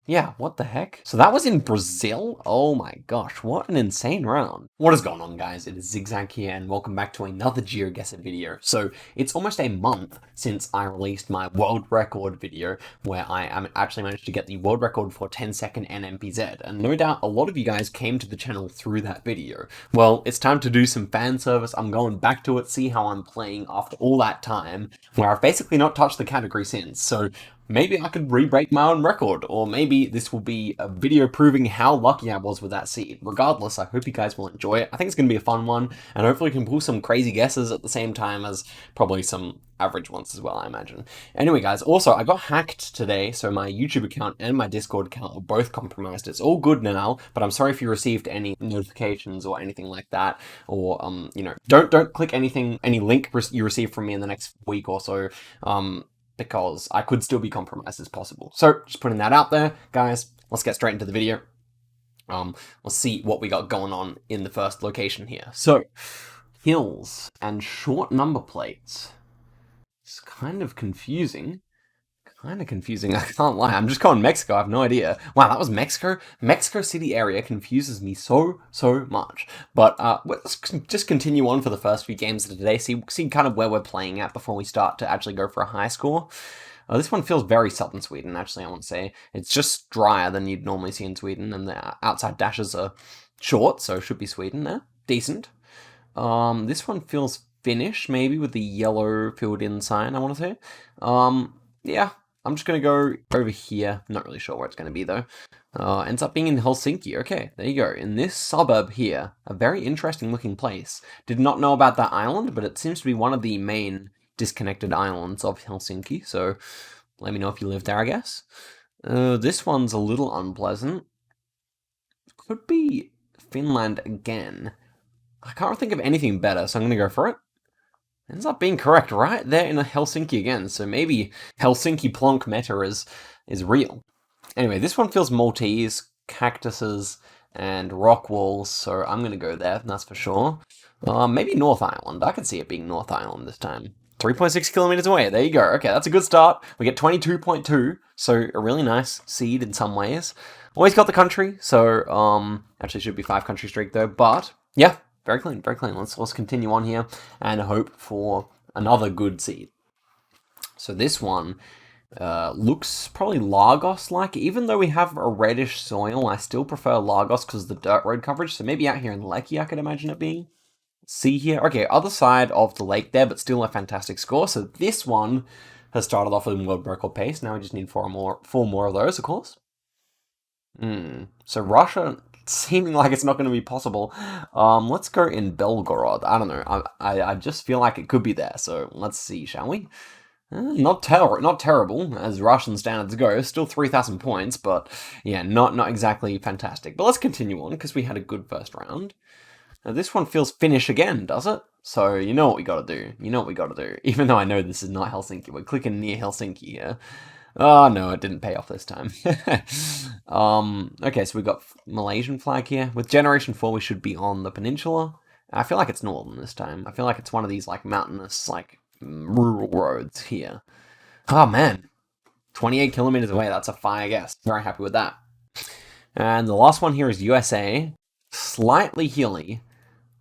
Yeah, what the heck? So that was in Brazil? Oh my gosh, what an insane round. What is going on, guys? It is Zigzag here, and welcome back to another GeoGuessr video. So it's almost a month since I released my world record video, where I actually managed to get the world record for 10-second NMPZ, and no doubt a lot of you guys came to the channel through that video. Well, it's time to do some fan service. I'm going back to it, see how I'm playing after all that time, where I've basically not touched the category since. So maybe I could re-break my own record, or maybe this will be a video proving how lucky I was with that seed. Regardless, I hope you guys will enjoy it. I think it's going to be a fun one, and hopefully we can pull some crazy guesses at the same time as probably some average ones as well, I imagine. Anyway, guys, also, I got hacked today, so my YouTube account and my Discord account are both compromised. It's all good now, but I'm sorry if you received any notifications or anything like that, or, don't click anything, any link you receive from me in the next week or so, because I could still be compromised as possible. So, just putting that out there, guys, let's get straight into the video. Let's see what we got going on in the first location here. So, hills and short number plates. It's kind of confusing. I can't lie. I'm just going Mexico. I have no idea. Wow, that was Mexico? Mexico City area confuses me so much. But let's just continue on for the first few games of today. See kind of where we're playing at before we start to actually go for a high score. This one feels very southern Sweden, actually, I want to say. It's just drier than you'd normally see in Sweden, and the outside dashes are short, so it should be Sweden there. Decent. This one feels Finnish, maybe, with the yellow filled-in sign, I want to say. Yeah. I'm just going to go over here. Not really sure where it's going to be, though. Ends up being in Helsinki. Okay, there you go. In this suburb here, a very interesting looking place. Did not know about that island, but it seems to be one of the main disconnected islands of Helsinki. So let me know if you live there, I guess. This one's a little unpleasant. Could be Finland again. I can't think of anything better, so I'm going to go for it. Ends up being correct right there in Helsinki again, so maybe Helsinki Plonk meta is real. Anyway, this one feels Maltese, cactuses, and rock walls, so I'm going to go there, that's for sure. Maybe North Island. I could see it being North Island this time. 3.6 kilometers away, there you go. Okay, that's a good start. We get 22.2, so a really nice seed in some ways. Always got the country, so actually should be 5 country streak though, but yeah. Very clean, very clean. Let's continue on here and hope for another good seed. So this one looks probably Lagos-like. Even though we have a reddish soil, I still prefer Lagos because of the dirt road coverage. So maybe out here in Lekki, I could imagine it being. See here. Okay, other side of the lake there, but still a fantastic score. So this one has started off with world record pace. Now we just need four more of those, of course. So Russia, seeming like it's not going to be possible. Let's go in Belgorod. I don't know. I just feel like it could be there. So let's see, shall we? Not terrible as Russian standards go. Still 3,000 points, but yeah, not exactly fantastic. But let's continue on because we had a good first round. Now, this one feels Finnish again, does it? So you know what we got to do. Even though I know this is not Helsinki, we're clicking near Helsinki here. Oh, no, it didn't pay off this time. Okay, so we've got Malaysian flag here. With Generation 4, we should be on the peninsula. I feel like it's northern this time. I feel like it's one of these, like, mountainous, like, rural roads here. Oh, man. 28 kilometers away. That's a fire guess. Very happy with that. And the last one here is USA. Slightly hilly.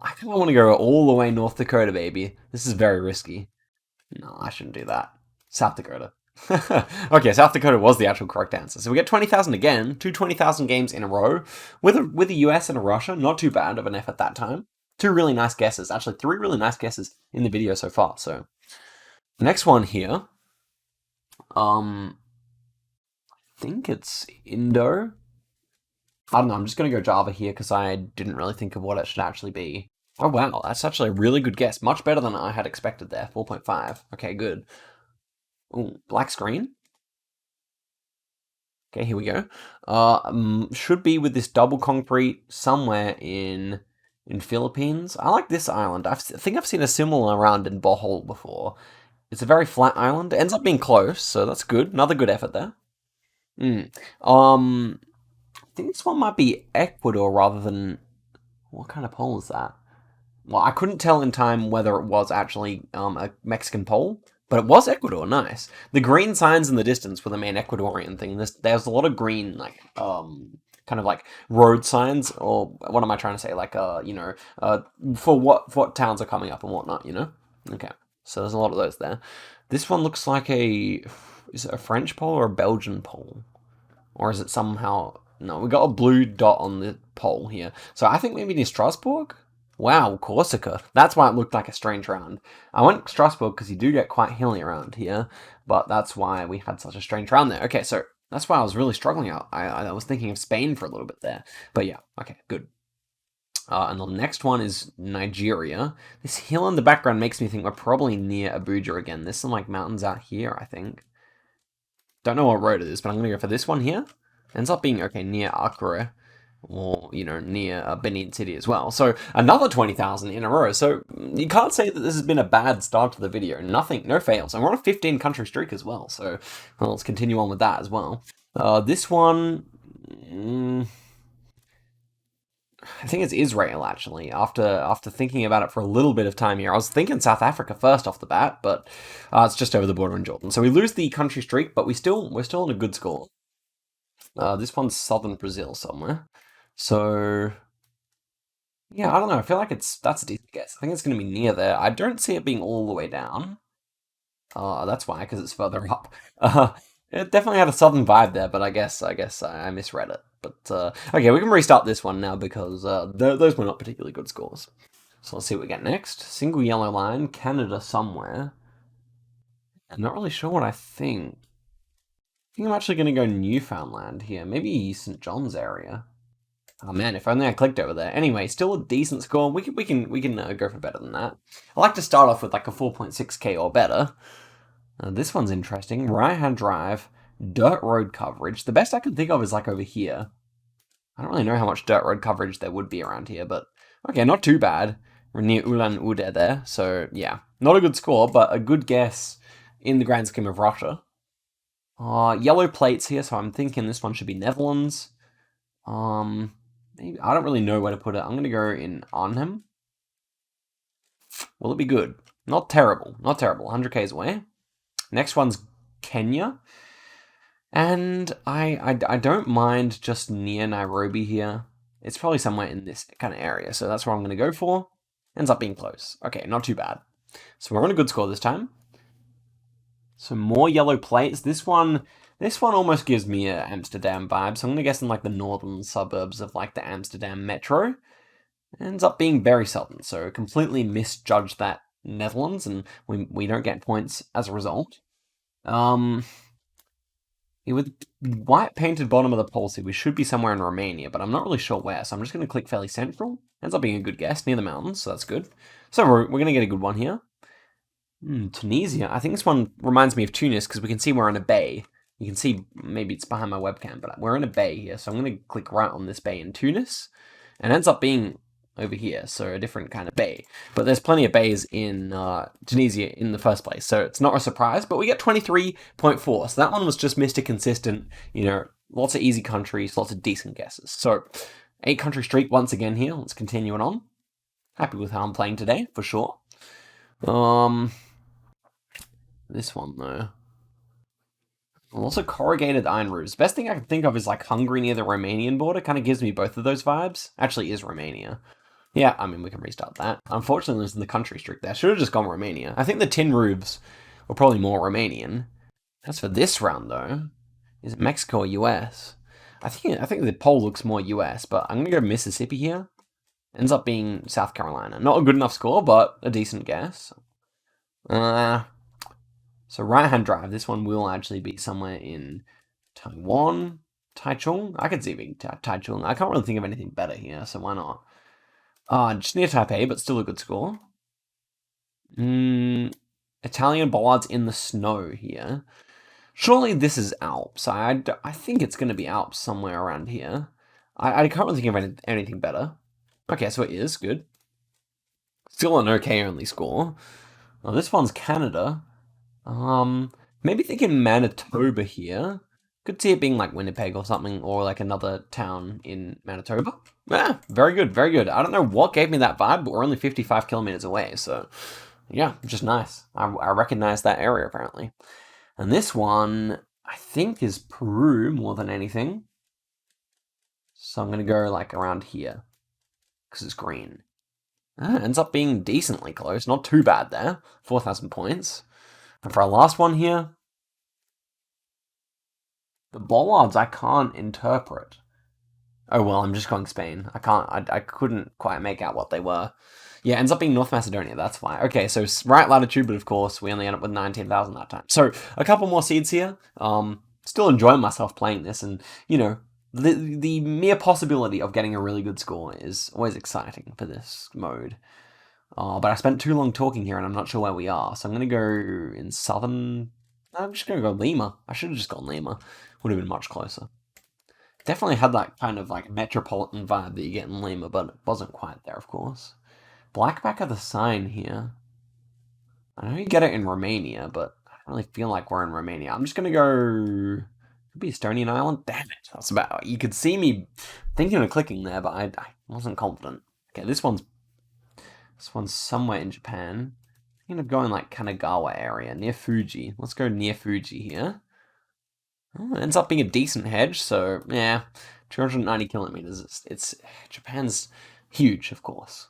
I kind of want to go all the way North Dakota, baby. This is very risky. No, I shouldn't do that. South Dakota. Okay, South Dakota was the actual correct answer. So we get 20,000 again, 20,000 games in a row with a US and a Russia. Not too bad of an effort that time. 2 really nice guesses. Actually, 3 really nice guesses in the video so far. So next one here. I think it's Indo. I don't know. I'm just going to go Java here because I didn't really think of what it should actually be. Oh, wow. That's actually a really good guess. Much better than I had expected there. 4.5. Okay, good. Ooh, black screen. Okay, here we go. Should be with this double concrete somewhere in Philippines. I like this island. I think I've seen a similar around in Bohol before. It's a very flat island. It ends up being close, so that's good. Another good effort there. I think this one might be Ecuador rather than... What kind of pole is that? Well, I couldn't tell in time whether it was actually a Mexican pole, But it was Ecuador, nice. The green signs in the distance were the main Ecuadorian thing. There's a lot of green, like, kind of like road signs, or what am I trying to say? Like, for what towns are coming up and whatnot, you know? Okay, so there's a lot of those there. This one looks like is it a French pole or a Belgian pole? Or is it somehow, no, we got a blue dot on the pole here. So I think maybe near Strasbourg? Wow, Corsica. That's why it looked like a strange round. I went Strasbourg because you do get quite hilly around here, but that's why we had such a strange round there. Okay, so that's why I was really struggling out. I was thinking of Spain for a little bit there. But yeah, okay, good. And the next one is Nigeria. This hill in the background makes me think we're probably near Abuja again. There's some like mountains out here, I think. Don't know what road it is, but I'm going to go for this one here. Ends up being, okay, near Accra, or, near Benin City as well. So another 20,000 in a row. So you can't say that this has been a bad start to the video. Nothing, no fails. And we're on a 15 country streak as well. So let's continue on with that as well. This one, I think it's Israel, actually. After thinking about it for a little bit of time here, I was thinking South Africa first off the bat, but it's just over the border in Jordan. So we lose the country streak, but we're still on a good score. This one's southern Brazil somewhere. So yeah, I don't know. I feel like that's a decent guess. I think it's going to be near there. I don't see it being all the way down. That's why, because it's further up. It definitely had a southern vibe there, but I guess I misread it. But okay, we can restart this one now because those were not particularly good scores. So let's see what we get next. Single yellow line, Canada somewhere. I'm not really sure what I think. I think I'm actually going to go Newfoundland here. Maybe St. John's area. Oh man, if only I clicked over there. Anyway, still a decent score. We can go for better than that. I like to start off with like a 4.6k or better. This one's interesting. Right-hand drive, dirt road coverage. The best I can think of is like over here. I don't really know how much dirt road coverage there would be around here, but okay, not too bad. We're near Ulan Ude there, so yeah. Not a good score, but a good guess in the grand scheme of Russia. Yellow plates here, so I'm thinking this one should be Netherlands. Maybe I don't really know where to put it. I'm going to go in Arnhem. Will it be good? Not terrible. Not terrible. 100 k's away. Next one's Kenya. And I don't mind just near Nairobi here. It's probably somewhere in this kind of area. So that's where I'm going to go for. Ends up being close. Okay, not too bad. So we're on a good score this time. So more yellow plates. This one almost gives me a Amsterdam vibe. So I'm going to guess in like the northern suburbs of like the Amsterdam metro. Ends up being very southern. So completely misjudged that Netherlands, and we don't get points as a result. With white painted bottom of the policy, we should be somewhere in Romania, but I'm not really sure where. So I'm just going to click fairly central. Ends up being a good guess, near the mountains, so that's good. So we're going to get a good one here. Tunisia. I think this one reminds me of Tunis because we can see we're in a bay. You can see, maybe it's behind my webcam, but we're in a bay here. So I'm going to click right on this bay in Tunis. And it ends up being over here, so a different kind of bay. But there's plenty of bays in Tunisia in the first place, so it's not a surprise. But we get 23.4, so that one was just Mr. Consistent. Lots of easy countries, lots of decent guesses. So 8 country streak once again here. Let's continue it on. Happy with how I'm playing today, for sure. This one, though. Also, corrugated iron roofs. Best thing I can think of is like Hungary near the Romanian border. Kind of gives me both of those vibes. Actually, is Romania. Yeah, I mean, we can restart that. Unfortunately, there's the country streak there. Should have just gone Romania. I think the tin roofs were probably more Romanian. As for this round, though, is it Mexico or US? I think the poll looks more US, but I'm going to go Mississippi here. Ends up being South Carolina. Not a good enough score, but a decent guess. So right-hand drive, this one will actually be somewhere in Taiwan, Taichung. I could see it being Taichung. I can't really think of anything better here, so why not? Just near Taipei, but still a good score. Italian bollards in the snow here. Surely this is Alps. I think it's going to be Alps somewhere around here. I can't really think of anything better. Okay, so it is good. Still an okay only score. Well, this one's Canada. Maybe thinking Manitoba here. Could see it being like Winnipeg or something, or like another town in Manitoba. Yeah, very good, very good. I don't know what gave me that vibe, but we're only 55 kilometers away, so Yeah, just nice. I recognize that area apparently. And this one, I think, is Peru more than anything. So I'm gonna go like around here because it's green. Ends up being decently close, not too bad there. 4,000 points. And for our last one here, the bollards I can't interpret. Oh well, I'm just going Spain. I couldn't quite make out what they were. Yeah, ends up being North Macedonia, that's why. Okay, so right latitude, but of course, we only end up with 19,000 that time. So, a couple more seeds here. Still enjoying myself playing this, and, you know, the mere possibility of getting a really good score is always exciting for this mode. But I spent too long talking here, and I'm not sure where we are, so I'm going to go in southern... I'm just going to go Lima. I should have just gone Lima. Would have been much closer. Definitely had that kind of like metropolitan vibe that you get in Lima, but it wasn't quite there, of course. Black back of the sign here. I know you get it in Romania, but I don't really feel like we're in Romania. I'm just gonna go. Could be Estonian Island. Damn it! That's about. You could see me thinking of clicking there, but I wasn't confident. Okay, this one's somewhere in Japan. Thinking of going like Kanagawa area near Fuji. Let's go near Fuji here. Oh, it ends up being a decent hedge, so yeah, 290 kilometers. It's Japan's huge, of course.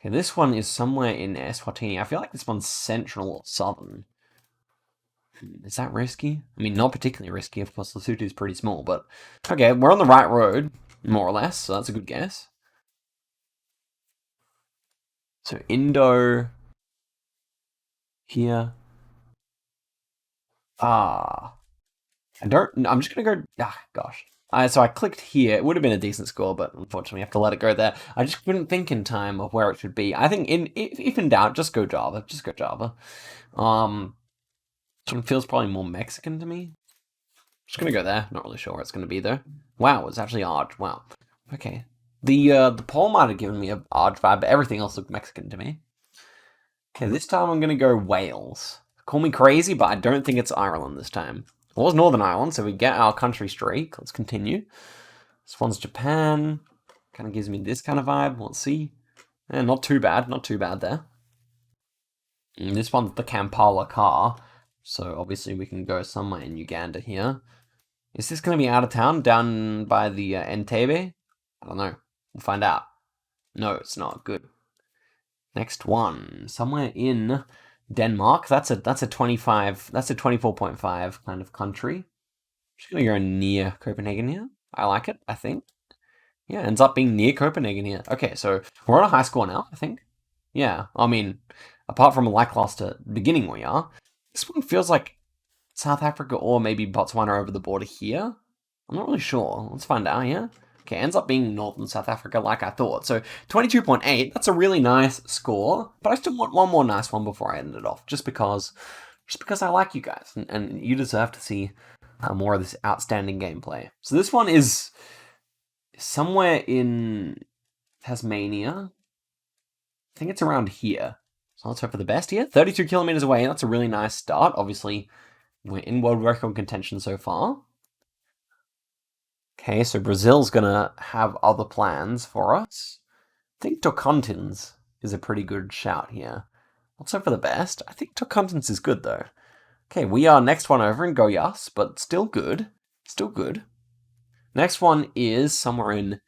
Okay, this one is somewhere in Eswatini. I feel like this one's central or southern. Is that risky? I mean, not particularly risky. Of course, Lesotho is pretty small, but okay, we're on the right road, more or less, so that's a good guess. So Indo here. Ah, I'm just gonna go. Ah, gosh. So I clicked here. It would have been a decent score, but unfortunately, I have to let it go there. I just couldn't think in time of where it should be. I think if in doubt, just go Java. Just go Java. This one feels probably more Mexican to me. Just gonna go there. Not really sure where it's gonna be though. Wow, it's actually Arge. Wow. Okay. The poll might have given me a Arge vibe, but everything else looked Mexican to me. Okay, this time I'm gonna go Wales. Call me crazy, but I don't think it's Ireland this time. It was Northern Ireland, so we get our country streak. Let's continue. This one's Japan. Kind of gives me this kind of vibe. Let's see. Not too bad. Not too bad there. And this one's the Kampala car. So obviously we can go somewhere in Uganda here. Is this going to be out of town, down by the Entebbe? I don't know. We'll find out. No, it's not. Good. Next one, somewhere in Denmark. That's a 25. That's a 24.5 kind of country. I'm just gonna go near Copenhagen here. I like it. I think. Yeah, ends up being near Copenhagen here. Okay, so we're on a high score now. I think. Yeah, I mean, apart from a lackluster beginning, we are. This one feels like South Africa or maybe Botswana over the border here. I'm not really sure. Let's find out here. Okay, ends up being Northern South Africa like I thought. So 22.8, that's a really nice score, but I still want one more nice one before I end it off, just because I like you guys, and you deserve to see more of this outstanding gameplay. So this one is somewhere in Tasmania. I think it's around here. So let's hope for the best here. 32 kilometers away, that's a really nice start. Obviously, we're in world record contention so far. Okay, so Brazil's gonna have other plans for us. I think Tocantins is a pretty good shout here. Let's hope for the best. I think Tocantins is good though. Okay, we are next one over in Goiás, but still good. Still good. Next one is somewhere in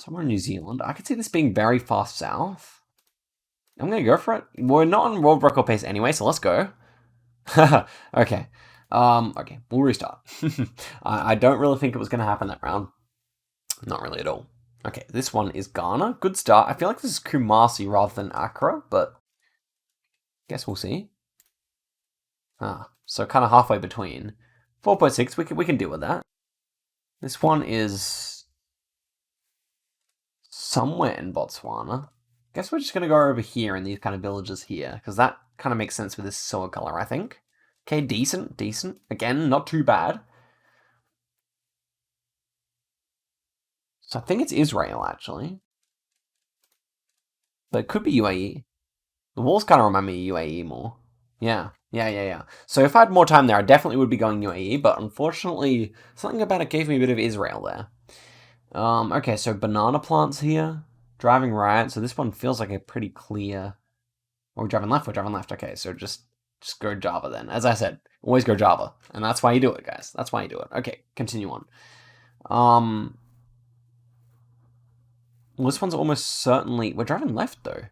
New Zealand. I could see this being very far south. I'm gonna go for it. We're not on world record pace anyway, so let's go. Okay. Okay, we'll restart. I don't really think it was going to happen that round. Not really at all. Okay, this one is Ghana. Good start. I feel like this is Kumasi rather than Accra, but guess we'll see. So kind of halfway between. 4.6, we can deal with that. This one is somewhere in Botswana. Guess we're just going to go over here in these kind of villages here, because that kind of makes sense with this soil color, I think. Okay, decent. Again, not too bad. So I think it's Israel, actually. But it could be UAE. The walls kind of remind me of UAE more. Yeah. So if I had more time there, I definitely would be going UAE, but unfortunately, something about it gave me a bit of Israel there. Okay, so banana plants here. Driving right, so this one feels like a pretty clear Or we're driving left, we're driving left. Okay, so just go Java then. As I said, always go Java. And that's why you do it, guys. That's why you do it. Okay, continue on. Well, this one's almost certainly... We're driving left, though.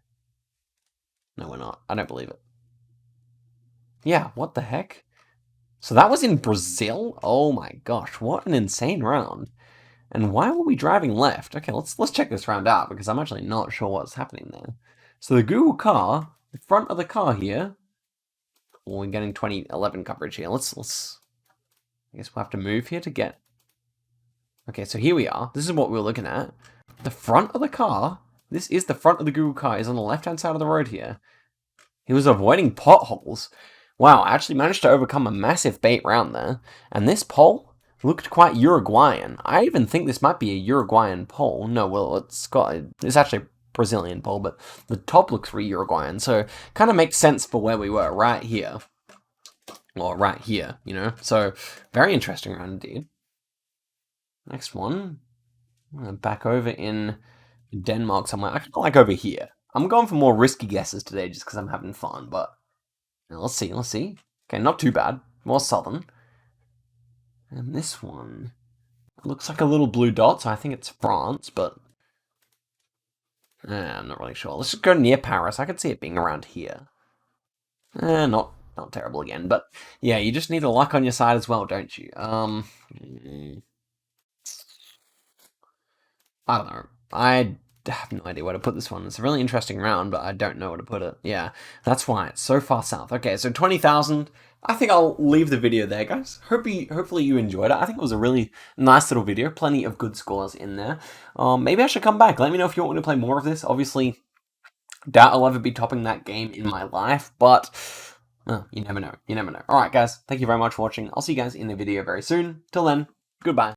No, we're not. I don't believe it. Yeah, what the heck? So that was in Brazil? Oh my gosh, what an insane round. And why were we driving left? Okay, let's check this round out, because I'm actually not sure what's happening there. So the Google car, the front of the car here... Well, we're getting 2011 coverage here. Let's... I guess we'll have to move here to get... Okay, so here we are. This is what we were looking at. The front of the car, this is the front of the Google car, is on the left-hand side of the road here. He was avoiding potholes. Wow, I actually managed to overcome a massive bait round there. And this pole looked quite Uruguayan. I even think this might be a Uruguayan pole. No, well, it's actually a Brazilian pole, but the top looks really Uruguayan. So kind of makes sense for where we were, right here. Or right here, you know? So, very interesting round indeed. Next one. Back over in Denmark somewhere. I kind of like over here. I'm going for more risky guesses today just because I'm having fun, but let's see. Okay, not too bad. More southern. And this one looks like a little blue dot, so I think it's France, but I'm not really sure. Let's just go near Paris. I could see it being around here. Not terrible again, but yeah, you just need the luck on your side as well, don't you? I don't know. I have no idea where to put this one. It's a really interesting round, but I don't know where to put it. Yeah, that's why it's so far south. Okay, so 20,000. I think I'll leave the video there, guys. Hopefully you enjoyed it. I think it was a really nice little video. Plenty of good scores in there. Maybe I should come back. Let me know if you want me to play more of this. Obviously, doubt I'll ever be topping that game in my life, but you never know. You never know. All right, guys. Thank you very much for watching. I'll see you guys in the video very soon. Till then, goodbye.